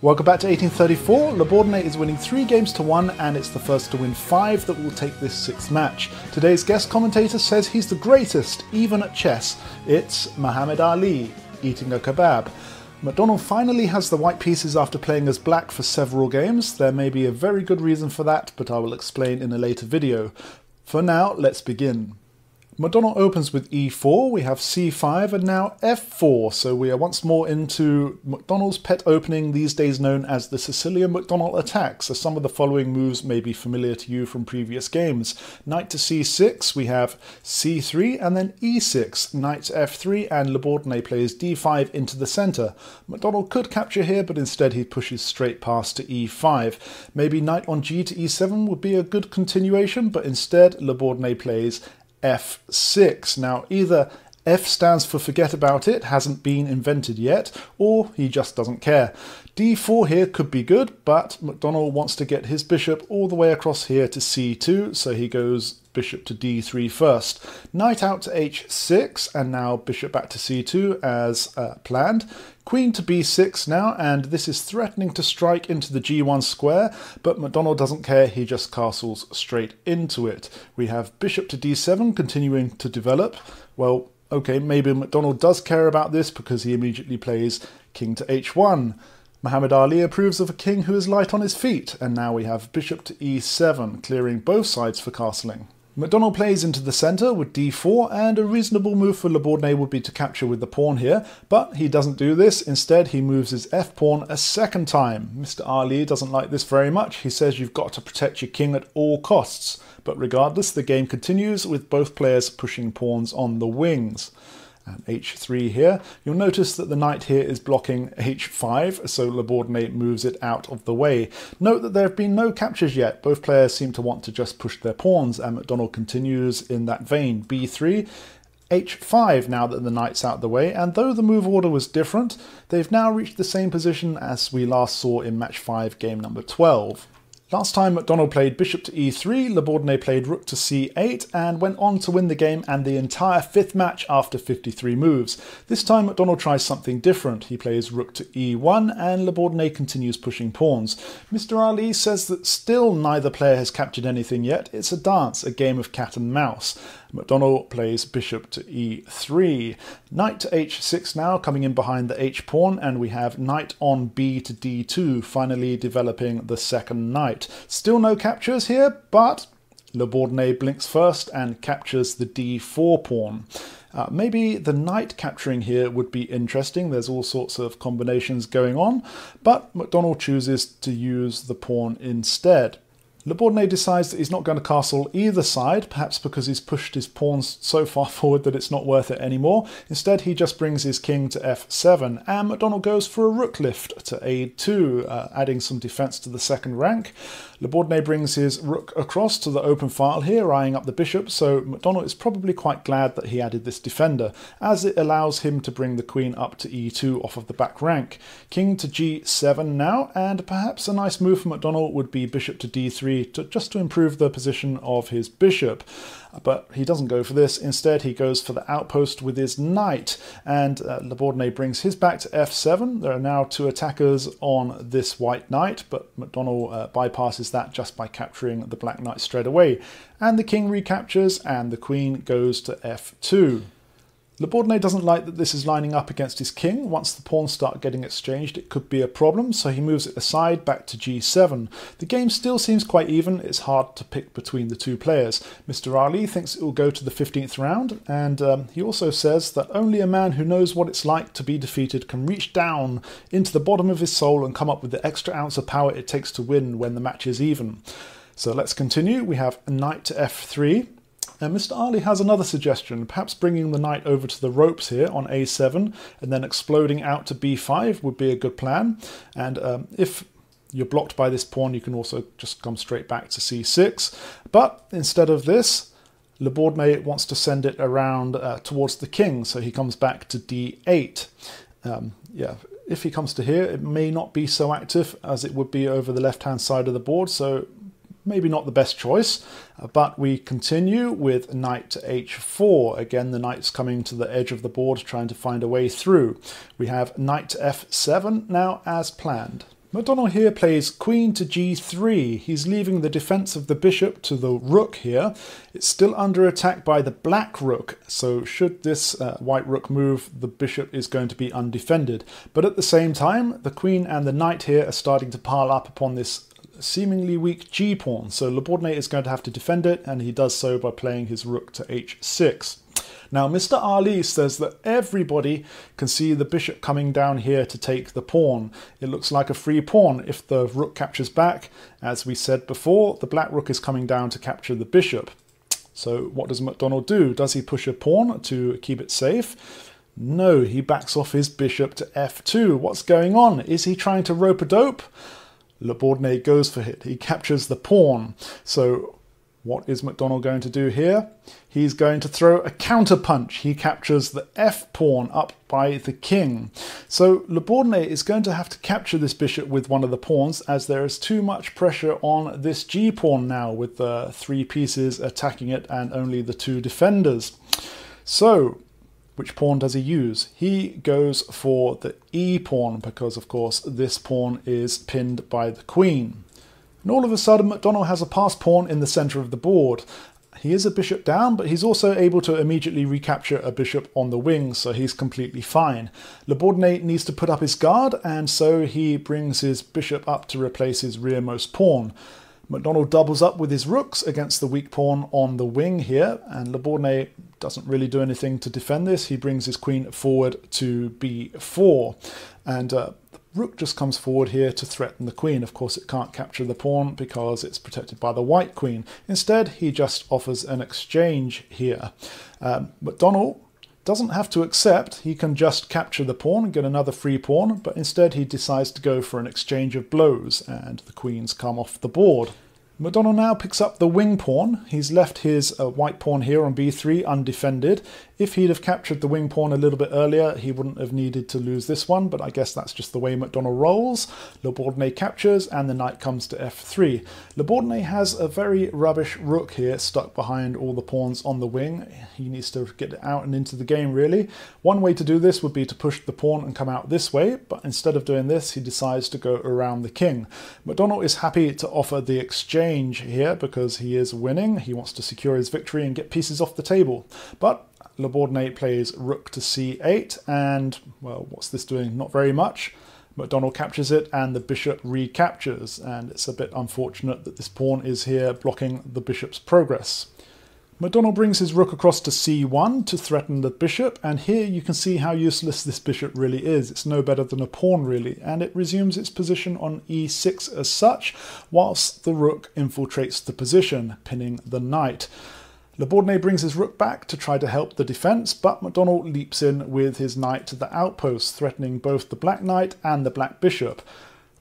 Welcome back to 1834. Le Bourdonnais is winning 3 games to 1 and it's the first to win 5 that will take this 6th match. Today's guest commentator says he's the greatest, even at chess. It's Muhammad Ali, eating a kebab. McDonnell finally has the white pieces after playing as black for several games. There may be a very good reason for that, but I will explain in a later video. For now, let's begin. McDonnell opens with e4, we have c5 and now f4, so we are once more into McDonnell's pet opening, these days known as the Sicilian McDonnell Attack, so some of the following moves may be familiar to you from previous games. Knight to c6, we have c3 and then e6, knight to f3 and Le Bourdonnais plays d5 into the centre. McDonnell could capture here, but instead he pushes straight past to e5. Maybe knight on g to e7 would be a good continuation, but instead Le Bourdonnais plays f6. Now either F stands for forget about it, hasn't been invented yet, or he just doesn't care. d4 here could be good, but McDonnell wants to get his bishop all the way across here to c2, so he goes bishop to d3 first. Knight out to h6, and now bishop back to c2 as planned. Queen to b6 now, and this is threatening to strike into the g1 square, but McDonnell doesn't care, he just castles straight into it. We have bishop to d7 continuing to develop. Well, okay, maybe McDonnell does care about this because he immediately plays king to h1. Muhammad Ali approves of a king who is light on his feet, and now we have bishop to e7, clearing both sides for castling. McDonnell plays into the centre with d4, and a reasonable move for Le Bourdonnais would be to capture with the pawn here, but he doesn't do this. Instead, he moves his f-pawn a second time. Mr. Ali doesn't like this very much. He says you've got to protect your king at all costs. But regardless, the game continues with both players pushing pawns on the wings. And h3 here. You'll notice that the knight here is blocking h5, so Le Bourdonnais moves it out of the way. Note that there have been no captures yet. Both players seem to want to just push their pawns, and McDonnell continues in that vein. b3, h5 now that the knight's out of the way, and though the move order was different, they've now reached the same position as we last saw in match 5, game number 12. Last time McDonnell played bishop to e3, Le Bourdonnais played rook to c8 and went on to win the game and the entire 5th match after 53 moves. This time McDonnell tries something different. He plays rook to e1 and Le Bourdonnais continues pushing pawns. Mr. Ali says that still neither player has captured anything yet. It's a dance, a game of cat and mouse. McDonnell plays bishop to e3. Knight to h6 now, coming in behind the h-pawn, and we have knight on b to d2, finally developing the second knight. Still no captures here, but Le Bourdonnais blinks first and captures the d4 pawn. Maybe the knight capturing here would be interesting. There's all sorts of combinations going on, but McDonnell chooses to use the pawn instead. Le Bourdonnais decides that he's not going to castle either side, perhaps because he's pushed his pawns so far forward that it's not worth it anymore. Instead, he just brings his king to f7, and McDonnell goes for a rook lift to a2, adding some defense to the second rank. Le Bourdonnais brings his rook across to the open file here, eyeing up the bishop, so McDonnell is probably quite glad that he added this defender, as it allows him to bring the queen up to e2 off of the back rank. King to g7 now, and perhaps a nice move for McDonnell would be bishop to d3, just to improve the position of his bishop. But he doesn't go for this. Instead, he goes for the outpost with his knight, and Le Bourdonnais brings his back to f7. There are now 2 attackers on this white knight, but McDonnell bypasses that just by capturing the black knight straight away. And the king recaptures, and the queen goes to f2. Le Bourdonnais doesn't like that this is lining up against his king. Once the pawns start getting exchanged, it could be a problem, so he moves it aside back to g7. The game still seems quite even. It's hard to pick between the two players. Mr. Ali thinks it will go to the 15th round, and he also says that only a man who knows what it's like to be defeated can reach down into the bottom of his soul and come up with the extra ounce of power it takes to win when the match is even. So let's continue. We have knight to f3. And Mr. Ali has another suggestion, perhaps bringing the knight over to the ropes here on a7 and then exploding out to b5 would be a good plan. And if you're blocked by this pawn, you can also just come straight back to c6. But instead of this, Le Bourdonnais wants to send it around towards the king, so he comes back to d8. If he comes to here, it may not be so active as it would be over the left-hand side of the board, so maybe not the best choice, but we continue with knight to h4. Again, the knight's coming to the edge of the board, trying to find a way through. We have knight to f7 now as planned. McDonnell here plays queen to g3. He's leaving the defense of the bishop to the rook here. It's still under attack by the black rook, so should this white rook move, the bishop is going to be undefended. But at the same time, the queen and the knight here are starting to pile up upon this seemingly weak g-pawn, so Le Bourdonnais is going to have to defend it, and he does so by playing his rook to h6. Now, Mr. Ali says that everybody can see the bishop coming down here to take the pawn. It looks like a free pawn. If the rook captures back, as we said before, the black rook is coming down to capture the bishop. So what does McDonnell do? Does he push a pawn to keep it safe? No, he backs off his bishop to f2. What's going on? Is he trying to rope a dope? Le Bourdonnais goes for it. He captures the pawn. So what is McDonnell going to do here? He's going to throw a counter-punch. He captures the f-pawn up by the king. So Le Bourdonnais is going to have to capture this bishop with one of the pawns, as there is too much pressure on this g-pawn now, with the 3 pieces attacking it and only the 2 defenders. So which pawn does he use? He goes for the e-pawn, because of course this pawn is pinned by the queen. And all of a sudden, McDonnell has a passed pawn in the centre of the board. He is a bishop down, but he's also able to immediately recapture a bishop on the wing, so he's completely fine. Le Bourdonnais needs to put up his guard, and so he brings his bishop up to replace his rearmost pawn. McDonnell doubles up with his rooks against the weak pawn on the wing here, and Le Bourdonnais doesn't really do anything to defend this. He brings his queen forward to b4, and rook just comes forward here to threaten the queen. Of course, it can't capture the pawn because it's protected by the white queen. Instead, he just offers an exchange here. McDonnell doesn't have to accept. He can just capture the pawn and get another free pawn, but instead he decides to go for an exchange of blows, and the queens come off the board. McDonnell now picks up the wing pawn. He's left his white pawn here on b3 undefended. If he'd have captured the wing pawn a little bit earlier, he wouldn't have needed to lose this one, but I guess that's just the way McDonnell rolls. Le Bourdonnais captures, and the knight comes to f3. Le Bourdonnais has a very rubbish rook here stuck behind all the pawns on the wing. He needs to get it out and into the game, really. One way to do this would be to push the pawn and come out this way, but instead of doing this, he decides to go around the king. McDonnell is happy to offer the exchange here because he is winning. He wants to secure his victory and get pieces off the table. But Le Bourdonnais plays rook to c8, and, well, what's this doing? Not very much. McDonnell captures it, and the bishop recaptures, and it's a bit unfortunate that this pawn is here blocking the bishop's progress. McDonnell brings his rook across to c1 to threaten the bishop, and here you can see how useless this bishop really is. It's no better than a pawn, really, and it resumes its position on e6 as such, whilst the rook infiltrates the position, pinning the knight. Le Bourdonnais brings his rook back to try to help the defence, but McDonnell leaps in with his knight to the outpost, threatening both the black knight and the black bishop.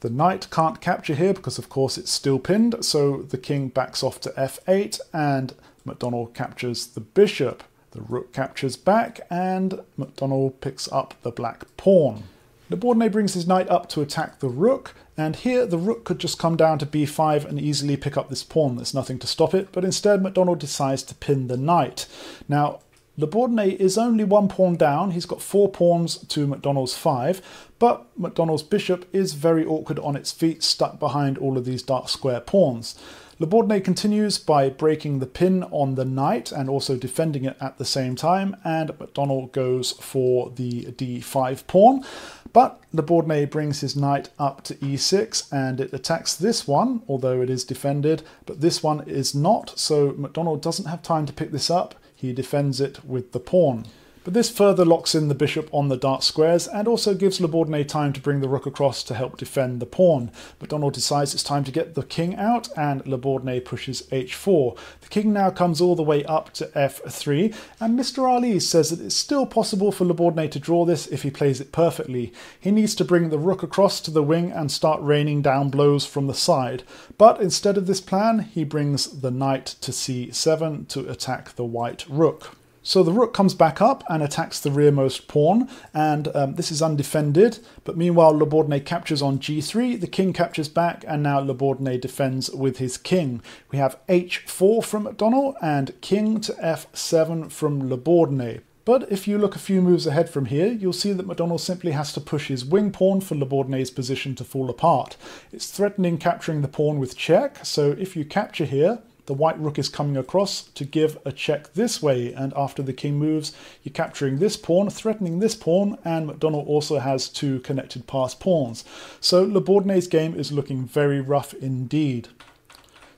The knight can't capture here because, of course, it's still pinned, so the king backs off to f8, and McDonnell captures the bishop. The rook captures back, and McDonnell picks up the black pawn. Le Bourdonnais brings his knight up to attack the rook, and here the rook could just come down to b5 and easily pick up this pawn. There's nothing to stop it, but instead McDonnell decides to pin the knight. Now, Le Bourdonnais is only 1 pawn down. He's got 4 pawns to McDonnell's 5, but McDonnell's bishop is very awkward on its feet, stuck behind all of these dark square pawns. Le Bourdonnais continues by breaking the pin on the knight and also defending it at the same time, and McDonnell goes for the d5 pawn. But Le Bourdonnais brings his knight up to e6, and it attacks this one, although it is defended, but this one is not, so McDonnell doesn't have time to pick this up. He defends it with the pawn. But this further locks in the bishop on the dark squares and also gives Le Bourdonnais time to bring the rook across to help defend the pawn. McDonnell decides it's time to get the king out, and Le Bourdonnais pushes h4. The king now comes all the way up to f3, and Mr. Ali says that it's still possible for Le Bourdonnais to draw this if he plays it perfectly. He needs to bring the rook across to the wing and start raining down blows from the side. But instead of this plan, he brings the knight to c7 to attack the white rook. So the rook comes back up and attacks the rearmost pawn, and this is undefended, but meanwhile Le Bourdonnais captures on g3, the king captures back, and now Le Bourdonnais defends with his king. We have h4 from McDonnell and king to f7 from Le Bourdonnais. But if you look a few moves ahead from here, you'll see that McDonnell simply has to push his wing pawn for Le Bourdonnais' position to fall apart. It's threatening capturing the pawn with check, so if you capture here, the white rook is coming across to give a check this way, and after the king moves, you're capturing this pawn, threatening this pawn, and McDonnell also has two connected passed pawns. So Le Bourdonnais' game is looking very rough indeed.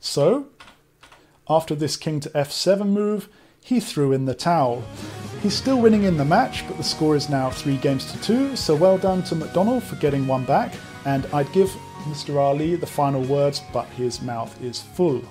So, after this king to f7 move, he threw in the towel. He's still winning in the match, but the score is now 3-2, so well done to McDonnell for getting one back, and I'd give Mr. Ali the final words, but his mouth is full.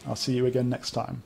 I'll see you again next time.